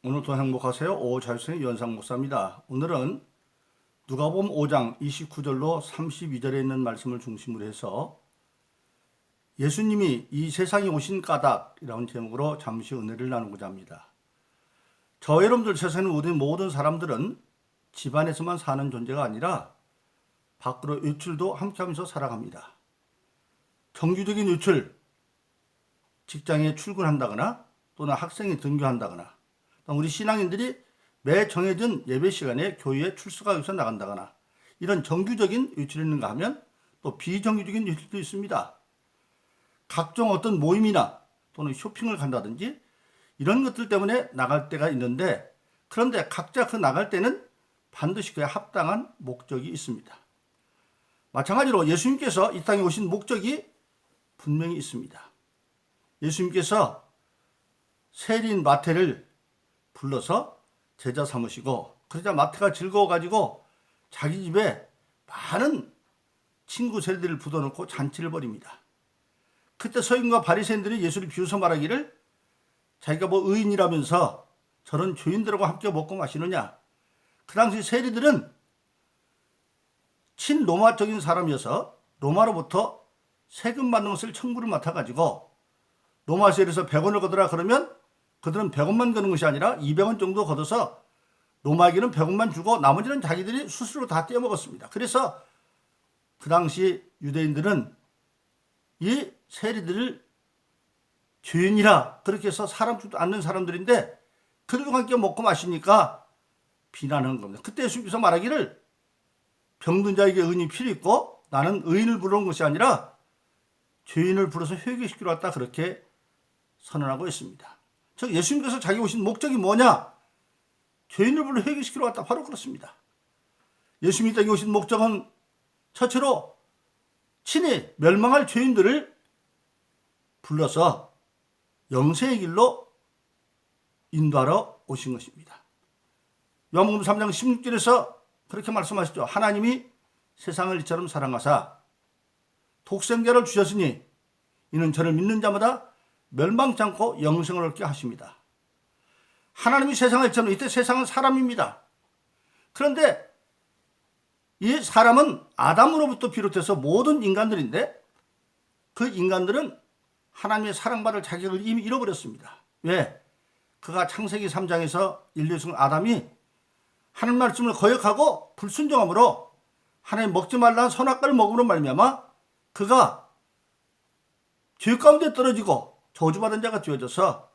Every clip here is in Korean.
오늘도 행복하세요. 오자유성의 유현상 목사입니다. 오늘은 누가복음 5장 29절로 32절에 있는 말씀을 중심으로 해서 예수님이 이 세상에 오신 까닭이라는 제목으로 잠시 은혜를 나누고자 합니다. 저 여러분들 세상에 우리 모든 사람들은 집안에서만 사는 존재가 아니라 밖으로 외출도 함께하면서 살아갑니다. 정규적인 외출, 직장에 출근한다거나 또는 학생이 등교한다거나 우리 신앙인들이 매 정해진 예배 시간에 교회에 출석하기 위해서 나간다거나 이런 정규적인 외출이 있는가 하면 또 비정규적인 외출도 있습니다. 각종 어떤 모임이나 또는 쇼핑을 간다든지 이런 것들 때문에 나갈 때가 있는데, 그런데 각자 그 나갈 때는 반드시 그에 합당한 목적이 있습니다. 마찬가지로 예수님께서 이 땅에 오신 목적이 분명히 있습니다. 예수님께서 세리인 마태를 불러서 제자 삼으시고, 그러자 마태가 즐거워가지고 자기 집에 많은 친구 세리들을 부둬놓고 잔치를 벌입니다. 그때 서인과 바리새인들이 예수를 비웃어 말하기를, 자기가 뭐 의인이라면서 저런 죄인들하고 함께 먹고 마시느냐. 그 당시 세리들은 친로마적인 사람이어서 로마로부터 세금 받는 것을 청구를 맡아가지고 로마 세리에서 100원을 거두라 그러면 그들은 100원만 거는 것이 아니라 200원 정도 걷어서 로마에게는 100원만 주고 나머지는 자기들이 스스로 다 떼어먹었습니다. 그래서 그 당시 유대인들은 이 세리들을 죄인이라 그렇게 해서 사람 주도 않는 사람들인데 그들과 함께 먹고 마시니까 비난하는 겁니다. 그때 예수님께서 말하기를, 병든 자에게 의인이 필요 있고 나는 의인을 부르는 것이 아니라 죄인을 불러서 회개시키러 왔다, 그렇게 선언하고 있습니다. 즉 예수님께서 자기 오신 목적이 뭐냐? 죄인을 불러 회개시키러 왔다. 바로 그렇습니다. 예수님이 땅에 오신 목적은 첫째로 친히 멸망할 죄인들을 불러서 영생의 길로 인도하러 오신 것입니다. 요한복음 3장 16절에서 그렇게 말씀하시죠. 하나님이 세상을 이처럼 사랑하사 독생자를 주셨으니 이는 저를 믿는 자마다 멸망치 않고 영생을 얻게 하십니다. 하나님이 세상을 이처럼, 이때 세상은 사람입니다. 그런데 이 사람은 아담으로부터 비롯해서 모든 인간들인데 그 인간들은 하나님의 사랑받을 자격을 이미 잃어버렸습니다. 왜? 그가 창세기 3장에서 인류의 종 아담이 하나님 말씀을 거역하고 불순종함으로 하나님 먹지 말라는 선악과를 먹음으로 말미암아 그가 죄 가운데 떨어지고 저주받은 자가 되어져서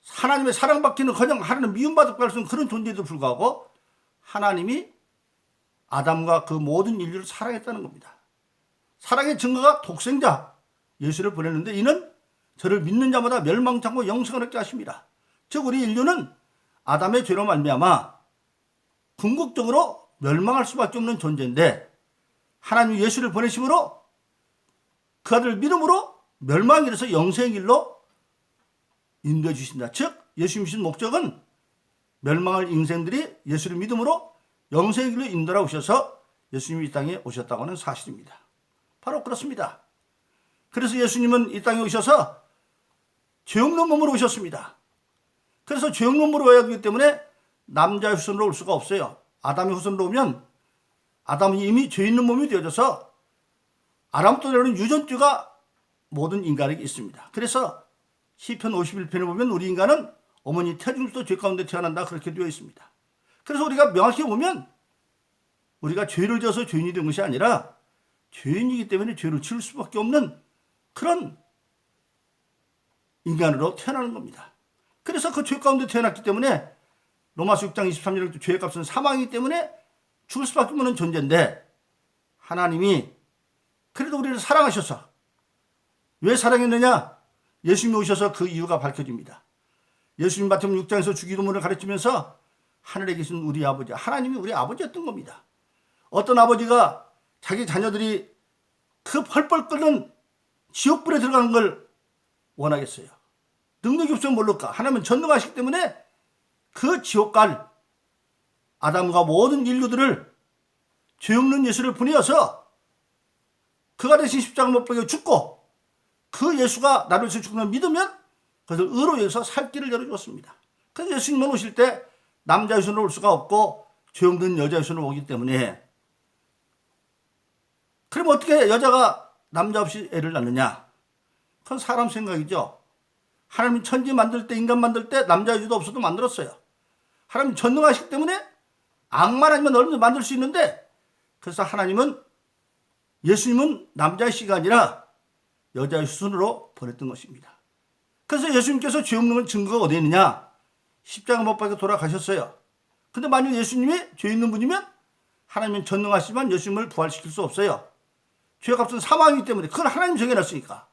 하나님의 사랑받기는커녕 하나님 미움받을 수 있는 그런 존재에도 불구하고 하나님이 아담과 그 모든 인류를 사랑했다는 겁니다. 사랑의 증거가 독생자 예수를 보냈는데 이는 저를 믿는 자마다 멸망치 않고 영생을 얻게 하십니다. 즉 우리 인류는 아담의 죄로 말미암아 궁극적으로 멸망할 수밖에 없는 존재인데 하나님이 예수를 보내심으로 그 아들을 믿음으로 멸망의 길에서 영생의 길로 인도해 주신다. 즉 예수님이신 목적은 멸망할 인생들이 예수를 믿음으로 영생의 길로 인도하러 오셔서 예수님이 이 땅에 오셨다고 하는 사실입니다. 바로 그렇습니다. 그래서 예수님은 이 땅에 오셔서 죄 없는 몸으로 오셨습니다. 그래서 죄 없는 몸으로 와야 하기 때문에 남자의 후손으로 올 수가 없어요. 아담의 후손으로 오면 아담은 이미 죄 있는 몸이 되어져서 아담부터 내려오는 유전자가 모든 인간에게 있습니다. 그래서 시편 51편에 보면 우리 인간은 어머니 태중부터 죄 가운데 태어난다, 그렇게 되어 있습니다. 그래서 우리가 명확히 보면 우리가 죄를 져서 죄인이 된 것이 아니라 죄인이기 때문에 죄를 지을 수밖에 없는 그런 인간으로 태어나는 겁니다. 그래서 그 죄 가운데 태어났기 때문에 로마서 6장 23절에 죄의 값은 사망이기 때문에 죽을 수밖에 없는 존재인데 하나님이 그래도 우리를 사랑하셔서, 왜 사랑했느냐? 예수님이 오셔서 그 이유가 밝혀집니다. 예수님 마태복음 6장에서 주기도문을 가르치면서 하늘에 계신 우리 아버지, 하나님이 우리 아버지였던 겁니다. 어떤 아버지가 자기 자녀들이 그 펄펄 끓는 지옥불에 들어가는 걸 원하겠어요? 능력이 없으면 모를까? 하나님은 전능하시기 때문에 그 지옥 갈 아담과 모든 인류들을 죄 없는 예수를 보내어서 그가 대신 십자가 못 박혀 죽고 그 예수가 나를 위해서 죽는 걸 믿으면 그것을 의로 여기서 살 길을 열어주었습니다. 그래서 예수님은 오실 때 남자 예수는 올 수가 없고 죄 없는 여자 예수는 오기 때문에, 그럼 어떻게 여자가 남자 없이 애를 낳느냐? 그건 사람 생각이죠. 하나님이 천지 만들 때, 인간 만들 때 남자 여자도 없어도 만들었어요. 하나님 전능하시기 때문에 악만 아니면 얼마든지 만들 수 있는데, 그래서 하나님은 예수님은 남자의 씨가 아니라 여자의 수순으로 보냈던 것입니다. 그래서 예수님께서 죄 없는 증거가 어디 있느냐? 십자가 못 박혀 돌아가셨어요. 근데 만약 예수님이 죄 있는 분이면 하나님은 전능하시지만 예수님을 부활시킬 수 없어요. 죄의 값은 사망이기 때문에 그걸 하나님 정해놨으니까.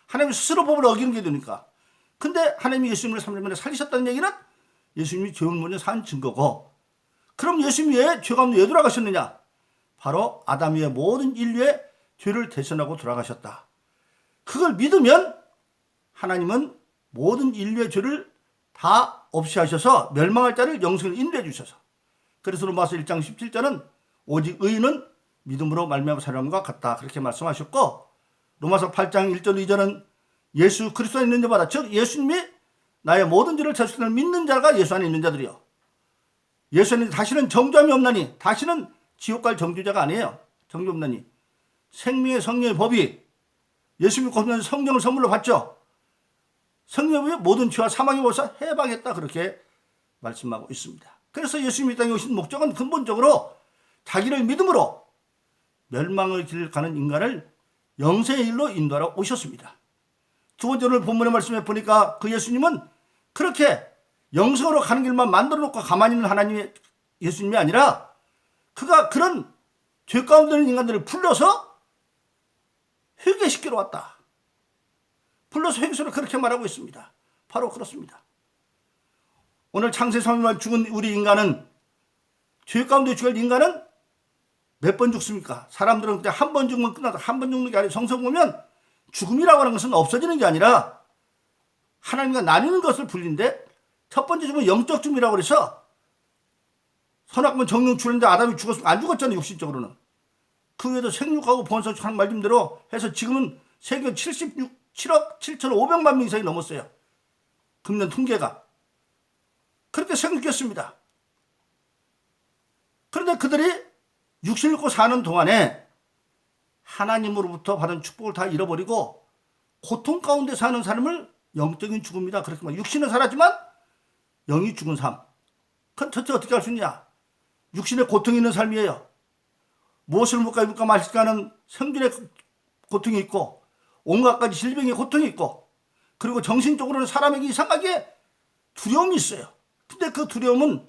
하나님이 스스로 법을 어기는 게 되니까. 근데 하나님이 예수님을 3년 만에 살리셨다는 얘기는 예수님이 죄 없는 분이 산 증거고, 그럼 예수님이 왜 죄가 없는 왜 돌아가셨느냐? 바로 아담 위의 모든 인류의 죄를 대신하고 돌아가셨다. 그걸 믿으면 하나님은 모든 인류의 죄를 다 없이 하셔서 멸망할 자를 영생을 인도해 주셔서, 그래서 로마서 1장 17절은 오직 의인은 믿음으로 말미암아 사람과 같다, 그렇게 말씀하셨고, 로마서 8장 1절 2절은 예수 그리스도 안에 있는 자마다, 즉 예수님이 나의 모든 죄를 졌을 믿는 자가 예수 안에 있는 자들이요, 예수 안에 다시는 정죄함이 없나니, 다시는 지옥 갈 정죄자가 아니에요. 정죄 없나니 생명의 성령의 법이, 예수님이 거듭난 성령을 선물로 받죠. 성령의 법이 모든 죄와 사망의 법에서 해방했다, 그렇게 말씀하고 있습니다. 그래서 예수님이 이 땅에 오신 목적은 근본적으로 자기를 믿음으로 멸망의 길을 가는 인간을 영생의 일로 인도하러 오셨습니다. 두 번째, 오늘 본문의 말씀에 보니까 그 예수님은 그렇게 영생으로 가는 길만 만들어 놓고 가만히 있는 하나님의 예수님이 아니라, 그가 그런 죄 가운데 있는 인간들을 불러서 회개시키러 왔다. 불러서 회개시키러 그렇게 말하고 있습니다. 바로 그렇습니다. 오늘 창세 3일만 죽은 우리 인간은, 죄 가운데 죽을 인간은 몇 번 죽습니까? 사람들은 그냥 한 번 죽으면 끝나다. 한 번 죽는 게 아니라 성경 보면 죽음이라고 하는 것은 없어지는 게 아니라 하나님과 나뉘는 것을 불리는데, 첫 번째 죽음은 영적 죽음이라고 그래서, 선악과는 정령 죽었는데 아담이 죽었으면 안 죽었잖아요, 육신적으로는. 그 외에도 생육하고 번성하는 하는 말씀대로 해서 지금은 세계 77억 7,500만 명 이상이 넘었어요. 금년 통계가. 그렇게 생육했습니다. 그런데 그들이 육신을 입고 사는 동안에 하나님으로부터 받은 축복을 다 잃어버리고 고통 가운데 사는 삶을 영적인 죽음이다, 그렇게 말해요. 육신은 살았지만 영이 죽은 삶. 그건 도대체 어떻게 할 수 있냐? 육신에 고통이 있는 삶이에요. 무엇을 먹을까 입을까 마실까 하는 생존의 고통이 있고, 온갖 가지 질병의 고통이 있고, 그리고 정신적으로는 사람에게 이상하게 두려움이 있어요. 근데 그 두려움은,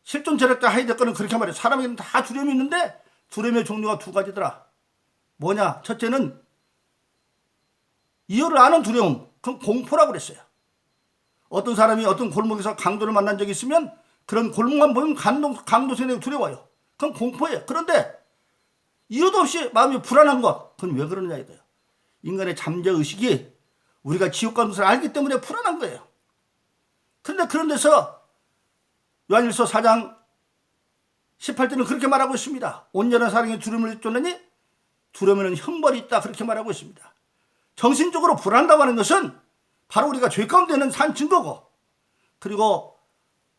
실존 철학자 하이데거는 그렇게 말해요. 사람에게는 다 두려움이 있는데 두려움의 종류가 두 가지더라. 뭐냐? 첫째는 이유를 아는 두려움, 그건 공포라고 그랬어요. 어떤 사람이 어떤 골목에서 강도를 만난 적이 있으면 그런 골목만 보면 강도 생각이 두려워요. 그건 공포예요. 그런데 이유도 없이 마음이 불안한 것, 그건 왜 그러느냐 이거예요. 인간의 잠재의식이 우리가 지옥 가는 것을 알기 때문에 불안한 거예요. 그런데 그런 데서 요한일서 4장 18절은 그렇게 말하고 있습니다. 온전한 사랑에 두려움을 쫓느니 두려움에는 형벌이 있다, 그렇게 말하고 있습니다. 정신적으로 불안하다고 하는 것은 바로 우리가 죄 가운데는 산 증거고, 그리고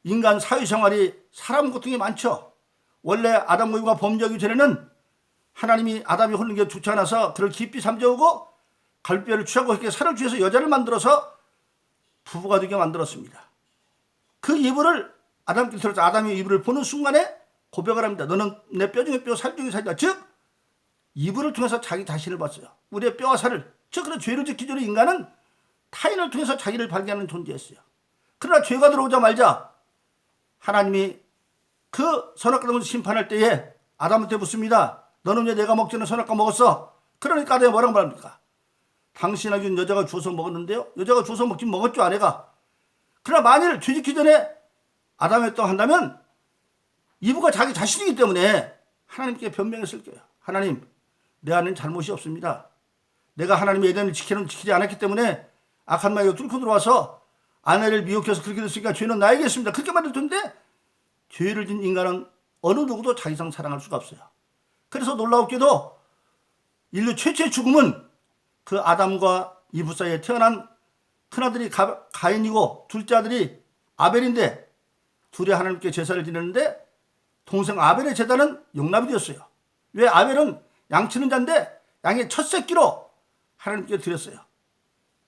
인간 사회생활이 사람 고통이 많죠. 원래 아담과 이브가 범죄하기 전에는 하나님이 아담이 홀린 게 좋지 않아서 그를 깊이 잠재우고 갈뼈를 취하고 이렇게 살을 쥐어서 여자를 만들어서 부부가 되게 만들었습니다. 그 이브를 아담께 들어서 아담이 이브를 보는 순간에 고백을 합니다. 너는 내 뼈 중에 뼈, 살 중에 살이다. 즉 이브를 통해서 자기 자신을 봤어요. 우리의 뼈와 살을. 즉 그런 죄를 짓기 전에 인간은 타인을 통해서 자기를 발견하는 존재였어요. 그러나 죄가 들어오자마자 하나님이 그 선악과 동을 심판할 때에 아담한테 묻습니다. 너는 왜 내가 먹지 않은 선악과 먹었어? 그러니까 아담이 뭐라고 말합니까? 당신에게 준 여자가 주워서 먹었는데요. 여자가 주워서 먹긴 먹었죠, 아내가. 그러나 만일 죄 짓기 전에 아담이 또 한다면 이브가 자기 자신이기 때문에 하나님께 변명했을 거예요. 하나님, 내 안에는 잘못이 없습니다. 내가 하나님의 예단을 지키지 않았기 때문에 악한 마귀가 뚫고 들어와서 아내를 미혹해서 그렇게 됐으니까 죄는 나에게 있습니다. 그렇게 말할 텐데 죄를 진 인간은 어느 누구도 자기 이상 사랑할 수가 없어요. 그래서 놀라웠게도 인류 최초의 죽음은 그 아담과 이브 사이에 태어난 큰아들이 가인이고 둘째 아들이 아벨인데 둘이 하나님께 제사를 지내는데 동생 아벨의 제사는 용납이 되었어요. 왜? 아벨은 양치는 자인데 양의 첫 새끼로 하나님께 드렸어요.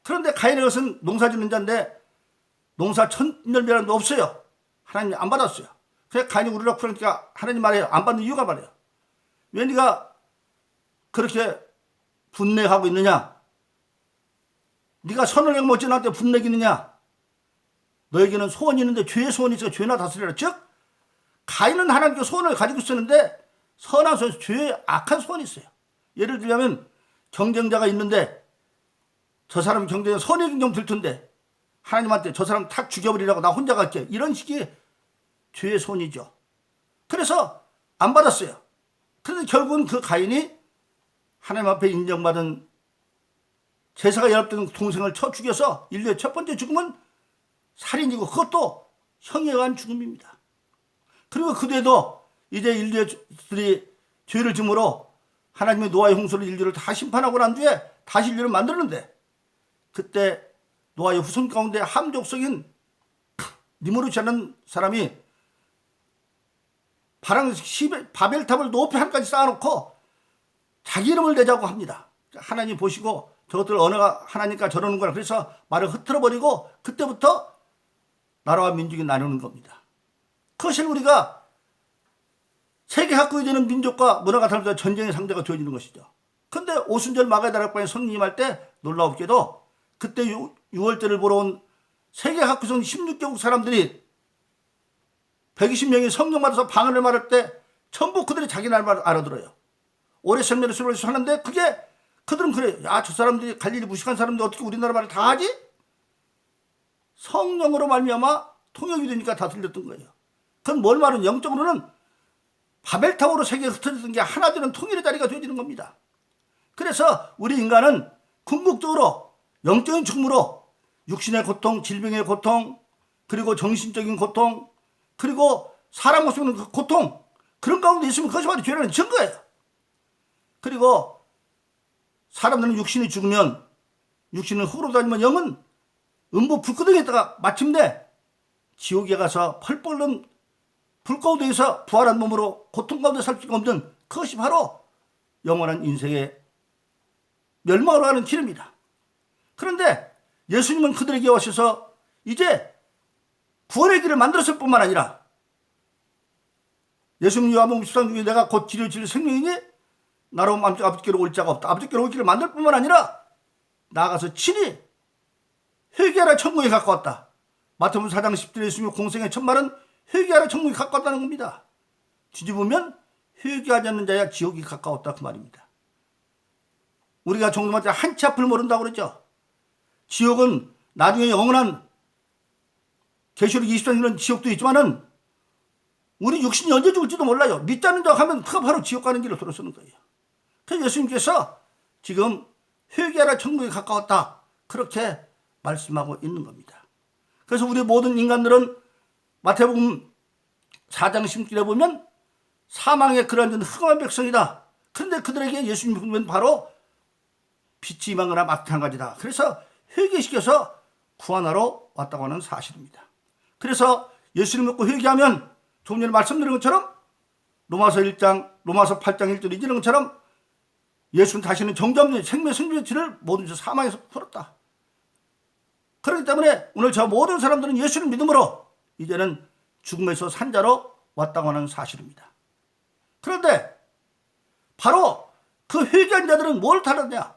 그런데 가인의 것은 농사 짓는 자인데 농사 천년비라는 없어요. 하나님이 안 받았어요. 그래서 가인이 우르라 그러니까 하나님 말해요. 안 받는 이유가 말이에요. 왜 네가 그렇게 분내하고 있느냐? 네가 선을 행하면 어찌 나한테 분내기느냐? 너에게는 소원이 있는데 죄의 소원이 있어 죄나 다스리라. 즉 가인은 하나님께 소원을 가지고 있었는데 선한 소원, 죄의 악한 소원이 있어요. 예를 들자면 경쟁자가 있는데 저 사람 경쟁자 선의 경쟁 들 텐데 하나님한테 저 사람 탁 죽여버리라고 나 혼자 갈게. 이런 식의 죄의 소원이죠. 그래서 안 받았어요. 그런데 결국은 그 가인이 하나님 앞에 인정받은 제사가 연합된 동생을 쳐 죽여서 인류의 첫 번째 죽음은 살인이고 그것도 형에 의한 죽음입니다. 그리고 그 뒤에도 이제 인류들이 죄를 지므로 하나님의 노아의 홍수로 인류를 다 심판하고 난 뒤에 다시 인류를 만들었는데 그때 노아의 후손 가운데 함족성인 니무르트라는 사람이 바벨탑을 높이 한까지 쌓아놓고 자기 이름을 내자고 합니다. 하나님 보시고 저것들 언어가 하나니까 저러는구나. 그래서 말을 흐트러버리고 그때부터 나라와 민족이 나누는 겁니다. 그것을 우리가 세계 갖고 있는 민족과 문화가 다르다 전쟁의 상대가 되어지는 것이죠. 그런데 오순절 마가다락방에 성님할 때 놀라웠게도 그때 6월절을 보러 온 세계 각국에서 16개국 사람들이 120명이 성령 받아서 방언을 말할 때 전부 그들이 자기 나라를 알아들어요. 오래 설명을 하는데 그게 그들은 그래요. 야, 저 사람들이 갈릴리 무식한 사람들 어떻게 우리나라 말을 다 하지? 성령으로 말미암아 통역이 되니까 다 들렸던 거예요. 그건 뭘 말은 영적으로는 바벨탑으로 세계에 흩어졌던 게 하나 되는 통일의 자리가 되어지는 겁니다. 그래서 우리 인간은 궁극적으로 영적인 죽음으로 육신의 고통, 질병의 고통, 그리고 정신적인 고통, 그리고 사람 모습의 그 고통, 그런 가운데 있으면 그것이 바로 죄라는 증거예요. 그리고 사람들은 육신이 죽으면 육신은 흙으로 다니면 영은 음부 불구덩이에 있다가 마침내 지옥에 가서 펄 끓는 불 가운데에서 부활한 몸으로 고통 가운데 살 수가 없는 그것이 바로 영원한 인생의 멸망으로 가는 길입니다. 그런데 예수님은 그들에게 오셔서 이제 구원의 길을 만들었을 뿐만 아니라 예수님 요한복음 13장 중에 내가 곧 길을 진리 생명이니 나로 아버지께로 올 자가 없다. 아버지께로 올 길을 만들 뿐만 아니라 나아가서 친히 회개하라 천국에 가까웠다. 마태복음 4장 10절에 예수님의 공생의 첫 말은 회개하라 천국이 가까웠다는 겁니다. 뒤집으면 회개하지 않는 자야 지옥이 가까웠다 그 말입니다. 우리가 종교할 때 한치 앞을 모른다고 그러죠. 지옥은 나중에 영원한 계시록 23년 지옥도 있지만은 우리 육신이 언제 죽을지도 몰라요. 믿지 않는 자 하면 그가 바로 지옥 가는 길을 들어서는 거예요. 그래서 예수님께서 지금 회개하라 천국에 가까웠다 그렇게 말씀하고 있는 겁니다. 그래서 우리 모든 인간들은 마태복음 4장 10절에 보면 사망의 그러한 흑암한 백성이다. 그런데 그들에게 예수님이 보면 바로 빛이 임한 거나 마찬가지다. 그래서 회개시켜서 구원하러 왔다고 하는 사실입니다. 그래서 예수님을 믿고 회개하면 조금 전에 말씀드린 것처럼 로마서 8장 1절 이런 것처럼 예수는 다시는 정죄없는 생명 생명의 질을 모든 죄 사망에서 풀었다. 그렇기 때문에 오늘 저 모든 사람들은 예수를 믿음으로 이제는 죽음에서 산자로 왔다고 하는 사실입니다. 그런데 바로 그 회개한 자들은 뭘 다르냐?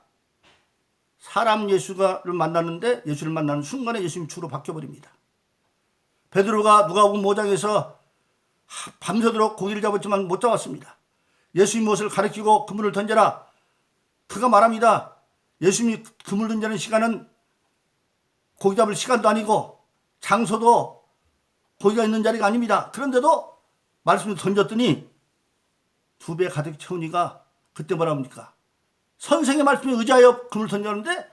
사람 예수를 만났는데 예수를 만나는 순간에 예수님이 주로 바뀌어버립니다. 베드로가 누가복음 5장에서 밤새도록 고기를 잡았지만 못 잡았습니다. 예수님 무엇을 가리키고 그물을 던져라. 그가 말합니다. 예수님이 그물 던지는 시간은 고기 잡을 시간도 아니고 장소도 고기가 있는 자리가 아닙니다. 그런데도 말씀을 던졌더니 2배 가득 채우니까 그때 뭐라 합니까? 선생의 말씀에 의지하여 그물 던졌는데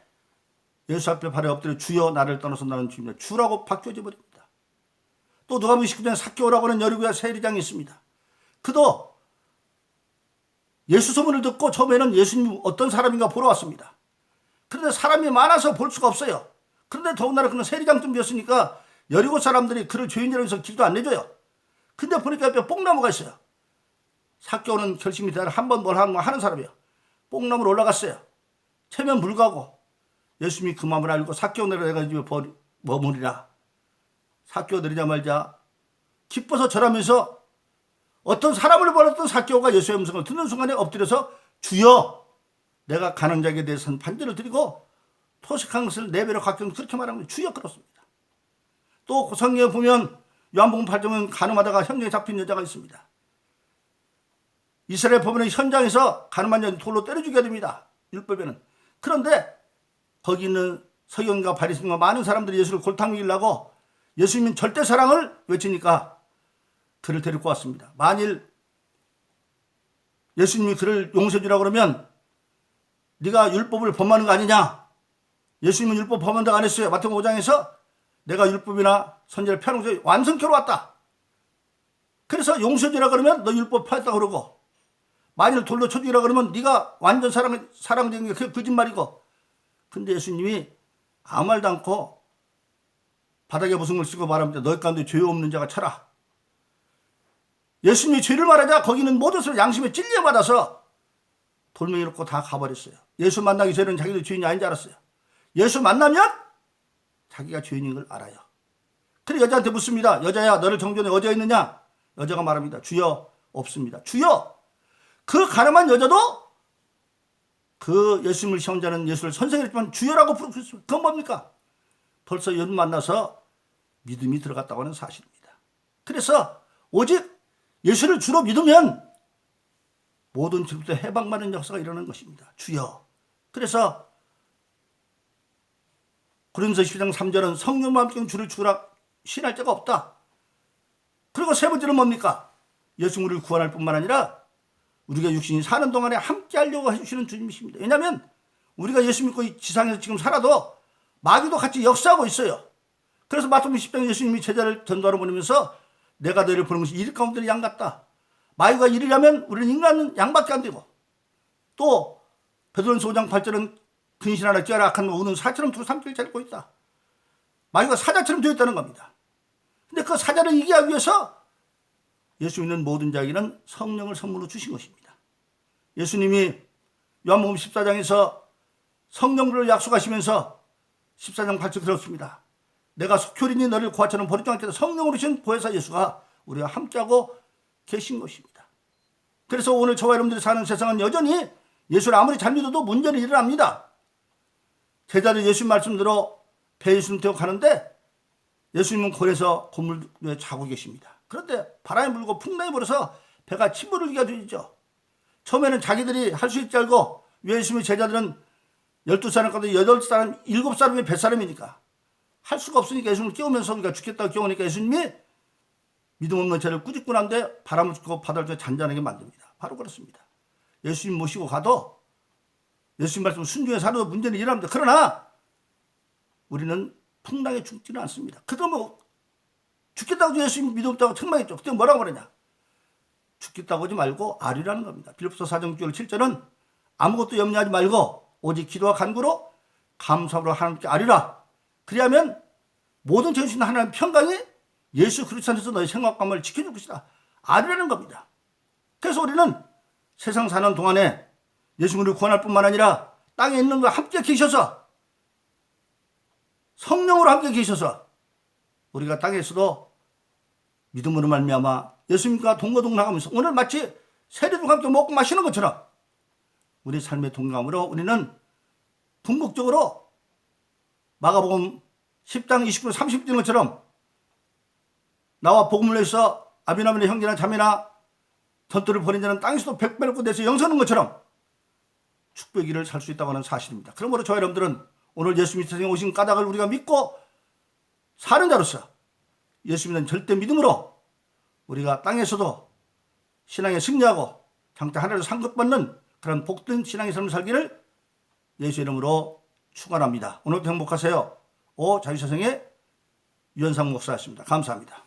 예수 앞에 발에 엎드려 주여 나를 떠나서 나는 주입니다. 주라고 바뀌어져 버립니다. 또 누가복음 19장 삭개오라고 하는 여리고야 세리장이 있습니다. 그도 예수 소문을 듣고 처음에는 예수님 어떤 사람인가 보러 왔습니다. 그런데 사람이 많아서 볼 수가 없어요. 그런데 더군다나 그는 세리장쯤이었으니까 여리고 사람들이 그를 죄인이라고 해서 길도 안 내줘요. 근데 보니까 옆에 뽕나무가 있어요. 삭개오는 결심이 되어 한번 뭘 하는 사람이에요. 뽕나무로 올라갔어요. 체면 불구하고 예수님이 그 마음을 알고 삭개오 내려가지고 머무리라. 삭개오 내리자마자 기뻐서 절하면서 어떤 사람을 보았던 삭개오가 예수의 음성을 듣는 순간에 엎드려서 주여, 내가 가는 자에게 대해서는 반대를 드리고 토식한 것을 네 배로 갚기는 그렇게 말하는 거예요. 주여, 그렇습니다. 또 성경에 보면 요한복음 8장은 간음하다가 현장에 잡힌 여자가 있습니다. 이스라엘 법원의 현장에서 간음한 여자는 돌로 때려 죽여야 됩니다. 율법에는. 그런데 거기 있는 서기관과 바리새인과 많은 사람들이 예수를 골탕 먹이려고 예수님은 절대 사랑을 외치니까 그를 데리고 왔습니다. 만일 예수님이 그를 용서해 주라고 그러면 네가 율법을 범하는 거 아니냐? 예수님은 율법 범한다고 안 했어요. 마태복음 5장에서 내가 율법이나 선지자를 펴는 것을 완성케로 왔다. 그래서 용서해 주라 그러면 너 율법 펴했다 그러고, 만일 돌로 쳐 죽이라 그러면 네가 완전 사랑된 게 그게 거짓말이고. 근데 예수님이 아무 말도 않고 바닥에 무슨 걸 쓰고 말합니다. 너희 가운데 죄 없는 자가 쳐라. 예수님이 죄를 말하자 거기는 모든 사람 양심에 찔려받아서 돌멩이 놓고 다 가버렸어요. 예수 만나기 전에는 자기도 죄인이 아닌 줄 알았어요. 예수 만나면 자기가 죄인인 걸 알아요. 그래서 여자한테 묻습니다. 여자야, 너를 정죄한 어디가 있느냐? 여자가 말합니다. 주여, 없습니다. 주여. 그 가늠한 여자도 그 예수님을 시험하는 자는 예수를 선생이랬지만 주여라고 부르셨어요. 그건 뭡니까? 벌써 연 만나서 믿음이 들어갔다고 하는 사실입니다. 그래서 오직 예수를 주로 믿으면 모든 죄부터 해방받는 역사가 일어나는 것입니다. 주여. 그래서 고린도서 12장 3절은 성령과 함께 주를 주라 신할 자가 없다. 그리고 세 번째는 뭡니까? 예수 우리를 구원할 뿐만 아니라 우리가 육신이 사는 동안에 함께 하려고 해주시는 주님이십니다. 왜냐하면 우리가 예수 믿고 이 지상에서 지금 살아도 마귀도 같이 역사하고 있어요. 그래서 마태복음 10장 예수님이 제자를 전도하러 보내면서 내가 너희를 보는 것이 일 가운데 양 같다. 마귀가 일이라면 우리는 인간은 양밖에 안 되고, 또 베드로전서 5장 8절은 근신하라 찌하라 악한 우는 사처럼 두 삼키를 찾고 있다. 마귀가 사자처럼 되어 있다는 겁니다. 근데 그 사자를 이기하기 위해서 예수 믿는 모든 자에게는 성령을 선물로 주신 것입니다. 예수님이 요한복음 14장에서 성령을 약속하시면서 14장 8절 들었습니다. 내가 속효리니 너를 고아처럼 버리지 않겠다. 성령으로 신 보혜사 예수가 우리와 함께하고 계신 것입니다. 그래서 오늘 저와 여러분들이 사는 세상은 여전히 예수를 아무리 잘 믿어도 문제는 일어납니다. 제자들 예수님 말씀대로 배 예수님 태워 가는데 예수님은 골에서 고물에 자고 계십니다. 그런데 바람이 불고 풍랑이 불어서 배가 침몰을 이게 되죠. 처음에는 자기들이 할 수 있지 알고, 예수님의 제자들은 12사람 가운데 8사람, 7사람이 뱃사람이니까 할 수가 없으니까 예수님을 깨우면서 우리가 죽겠다고 깨우니까 예수님이 믿음 없는 죄를 꾸짖고 난데 바람을 쫓고 바다를 잔잔하게 만듭니다. 바로 그렇습니다. 예수님 모시고 가도 예수님 말씀 순종해 살아도 문제는 일어납니다. 그러나 우리는 풍랑에 죽지는 않습니다. 그도 뭐 죽겠다고 예수님 믿음 없다고 책망했죠. 그때 뭐라고 그러냐? 죽겠다고 하지 말고 아리라는 겁니다. 빌립보서 4장 6절 7절은 아무것도 염려하지 말고 오직 기도와 간구로 감사로 하나님께 아리라. 그리하면 모든 죄 주신 하나님 평강이 예수 그리스도 안에서 너의 생각감을 지켜줄 것이다. 아리라는 겁니다. 그래서 우리는 세상 사는 동안에 예수님을 구원할 뿐만 아니라 땅에 있는 과 함께 계셔서, 성령으로 함께 계셔서 우리가 땅에서도 믿음으로 말미암아 예수님과 동거동락하면서 오늘 마치 세례들과 함께 먹고 마시는 것처럼 우리 삶의 동감으로 우리는 궁극적으로 마가복음 10장 29절 30절 되는 것처럼 나와 복음을 위해서 아비나민의 형제나 자매나 전투를 벌인 자는 땅에서도 백배를 얻고 영서는 것처럼 축복의 길을 살 수 있다고 하는 사실입니다. 그러므로 저와 여러분들은 오늘 예수님이 세상에 오신 까닭을 우리가 믿고 사는 자로서 예수 믿는 절대 믿음으로 우리가 땅에서도 신앙에 승리하고 장차 하나님을 상급받는 그런 복된 신앙의 삶을 살기를 예수 이름으로 축원합니다. 오늘도 행복하세요. 자유세상의 유현상 목사였습니다. 감사합니다.